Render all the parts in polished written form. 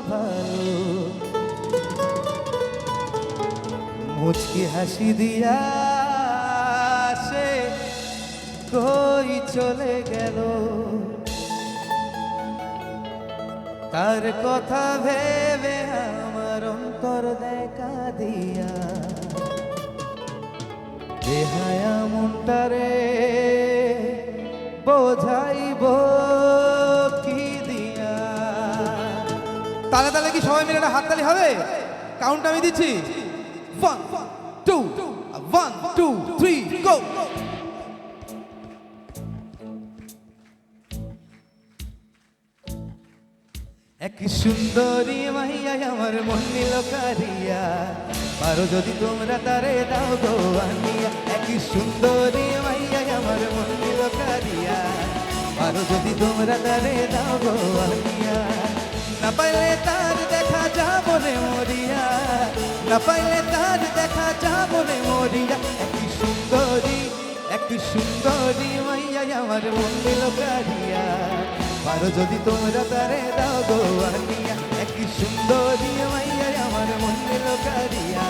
ভালো, মুচকি হাসি দিয়া সে কই চলে গেল। তার কথা ভেবে আমার অন্তর দেখা দিয়া বেহায়া মনটারে বোঝাইব কি দিয়া। তালে তালে কি সবাই মিলে একটা হাততালি হবে? কাউন্ট আমি দিচ্ছি, 1 2 1 2 3 গো। এক সুন্দরী মাইয়া আমার মন নিল কারিয়া, পারো যদি তোমরা তারে দাও গো আনিয়া। এক সুন্দরী মাইয়া আমার মন নিল কারিয়া, পারো যদি তোমরা তারে দাও গো আনিয়া। না পাইলে তার দেখা যাব রে মরিয়া, না পাইলে তার দেখা যাব রে মরিয়া। এক সুন্দরী মাইয়া আমার মন নিল কারিয়া, পারো যদি তোমরা তারে দাও গো আনিয়া। এক সুন্দরী মাইয়া আমার মন নিল কারিয়া,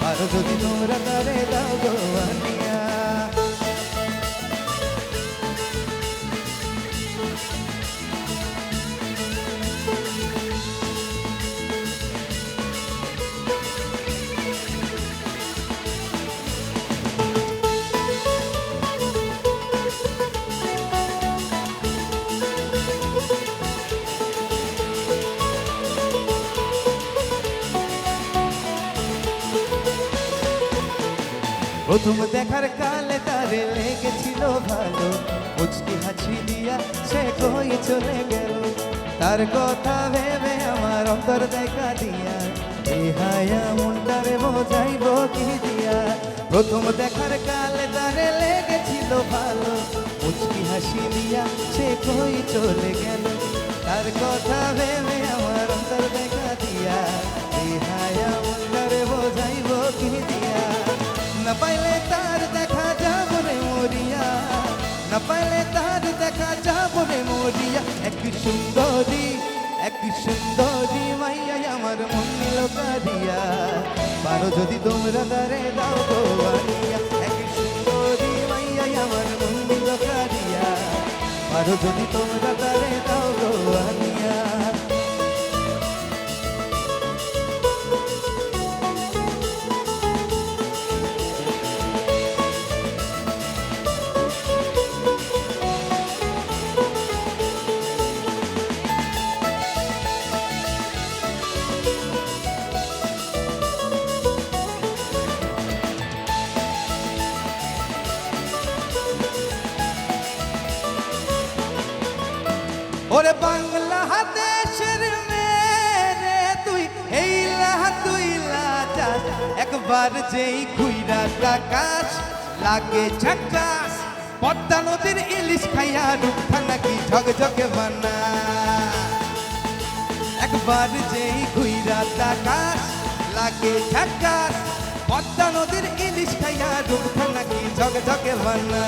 পারো যদি তোমরা তারে দাও গো আনিয়া। প্রথম দেখার কালে তারে লেগেছিল ভালো, মুচকি হাসি দিয়া সে কই চলে গেল। তার কথা ভেবে আমার অন্তর দেখা দিয়া বেহায়া মনটারে বোঝাইব কি দিয়া। প্রথম দেখার কালে তারে লেগেছিল ভালো, মুচকি হাসি দিয়া সে কই চলে গেল। তার কথা ভেবে আমার অন্তর দেখা দিয়া বেহায়া মনটারে বোঝাইব কি দিয়া। না পাইলে তার দেখা যাব রে মরিয়া, না পাইলে তার দেখা যাব রে মরিয়া। এক সুন্দরী মাইয়া আমার মন নিল কারিয়া, পারো যদি তোমরা তারে দাও গো আনিয়া। এক সুন্দরী মাইয়া আমার মন নিল কারিয়া, পারো যদি তোমরা তারে দাও গো আনিয়া। ওরে বাংলাদেশের মেরে তুই তুই লাজাস, একবার যেই ঘুইরা তাকাস লাগে ঝাকাস। পদ্মা নদীর ইলিশ খাইয়া রূপটা নাকি ঝকঝকে বানা, একবার যেই ঘুইরা তাকাস লাগে ঝাকাস। পদ্মা নদীর ইলিশ খাইয়া রূপটা নাকি ঝকঝকে বানা।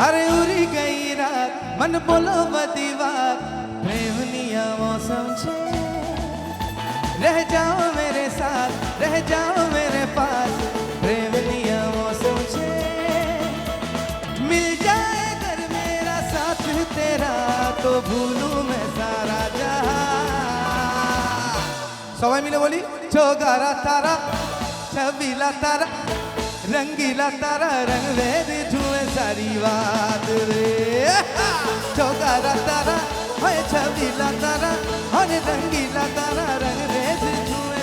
अरे उड़ी गई रात मन बोलो बदीवार, प्रेम निया मौसम छे। रह जाओ मेरे साथ, रह जाओ मेरे पास, प्रेम निया मौसम छे। मिल जाए अगर मेरा साथ तेरा, तो भूलूं मैं सारा जहां। सबाई मिले बोली चौगारा तारा छबीला तारा रंगीला तारा रंग वेद छुए सारी बात रे। चौगारा तारा है छबीला तारा और रंगीला तारा रंग वेद छुए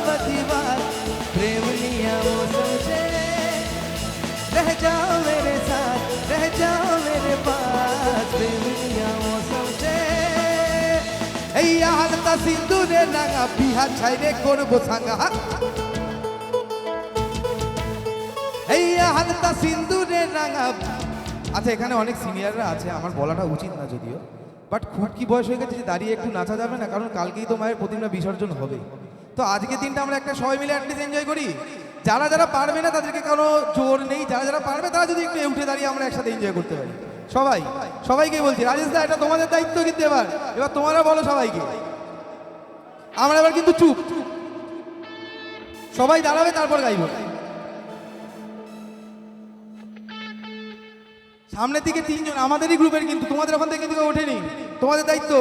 बदी बात प्रेम लिया वो समझे रह जाओ मेरे साथ रह जाओ मेरे पास प्रेम लिया वो समझे এই হালতা সিন্দুরে রাঙা বিহা ছাইরে করবো সাঙ্গা এই হালতা সিন্দুরে রাঙা আচ্ছা এখানে অনেক সিনিয়ররা আছে আমার বলাটা উচিত না যদিও বাট খুব কি বয়স হয়ে গেছে যে দাঁড়িয়ে একটু নাচা যাবে না কারণ কালকেই তো মায়ের প্রতিমা বিসর্জন হবে তো আজকের দিনটা আমরা একটা সবাই মিলে অ্যাটলিস্ট এনজয় করি যারা যারা পারবে না তাদেরকে কোনো জোর নেই যারা যারা পারবে তারা যদি একটু উঠে দাঁড়িয়ে আমরা একসাথে এনজয় করতে পারি সবাই সবাইকে বলছি রাজেশ দা এটা তোমাদের দায়িত্ব কিন্তু এবার তোমরা বলো সবাইকে আমরা এবার কিন্তু চুপ সবাই দাঁড়াবে তারপর গাইব সামনের দিকে তিনজন আমাদেরই গ্রুপের কিন্তু তোমাদের ওখান থেকে কিন্তু ওঠেনি তোমাদের দায়িত্ব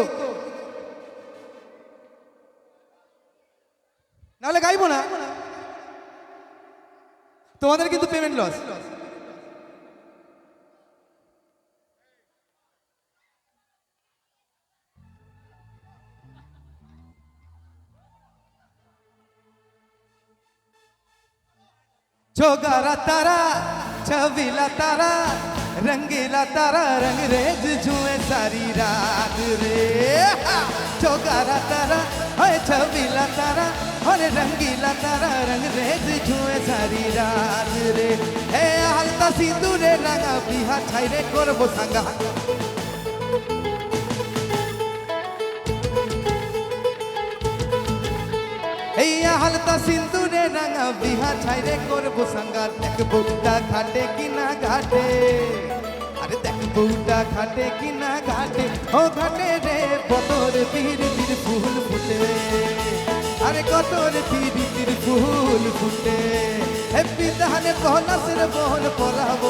নাহলে গাইবো না তোমাদের কিন্তু পেমেন্ট লস जोगारा तारा छबीला तारा रंगीला तारा रंगरेज जुए सारी रात रे जोगारा तारा ओए छबीला तारा और रंगीला तारा रंगरेज जुए सारी रात रे हे हालता सिंदूरे रंगा बिहा छाइरे करबो सांगा এই হালতা সিন্দুরে রাঙা বিহা ছাইরে করবো সাঙ্গার দেখ বউটা ঘাটে কিনা ঘাটে আরে দেখ বউটা ঘাটে কিনা ঘাটে ও ঘাটে রে কতর বীর বীর ফুল ফুটে আরে কতর বীর বীর ফুল ফুটে হে বিধানে পহলাসের বহল পলাবো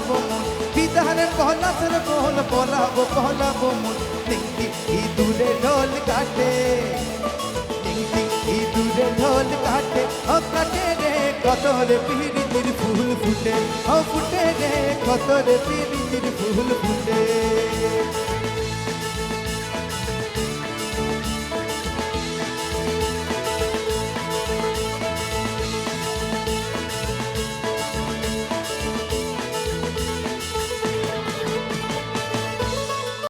মন বিধানে পহলাসের বহল পলাবো মন দেখি দূরে ঢোল কাটে দূরে ঢোল কাটে ও কাটে রে কতর পিরিতির ফুল ফুটে ও ফুটে রে কতর পিরিতির ফুল ফুটে